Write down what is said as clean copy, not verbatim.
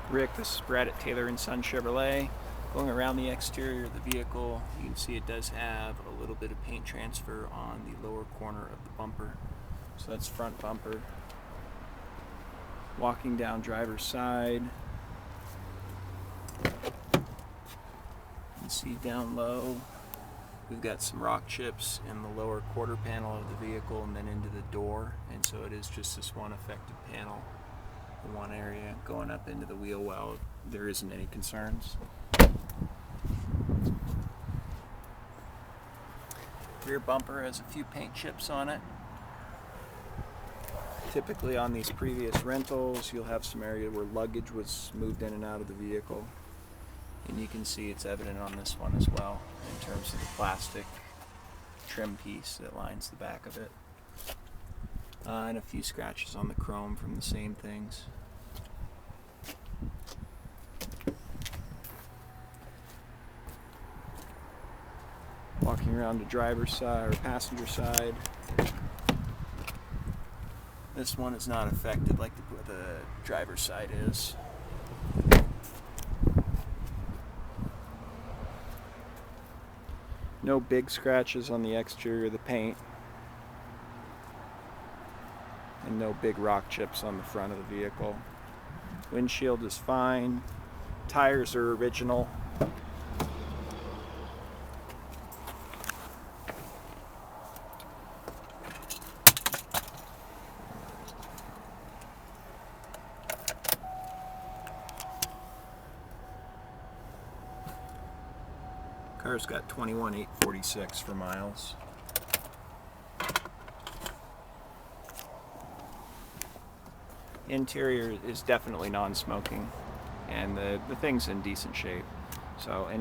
Rick, this is Brad at Taylor & Son Chevrolet. Going around the exterior of the vehicle, you can see it does have a little bit of paint transfer on the lower corner of the bumper. So that's front bumper. Walking down driver's side, you can see down low, we've got some rock chips in the lower quarter panel of the vehicle and then into the door. And so it is just this one affected panel in one area. Going up into the wheel well, there isn't any concerns. Rear bumper has a few paint chips on it. Typically on these previous rentals, you'll have some area where luggage was moved in and out of the vehicle. And you can see it's evident on this one as well in terms of the plastic trim piece that lines the back of it. And a few scratches on the chrome from the same things. Walking around the driver's side or passenger side. This one is not affected like the driver's side is. No big scratches on the exterior of the paint. And no big rock chips on the front of the vehicle. Windshield is fine. Tires are original. Car's got 21,846 for miles. Interior is definitely non-smoking, and the thing's in decent shape. So any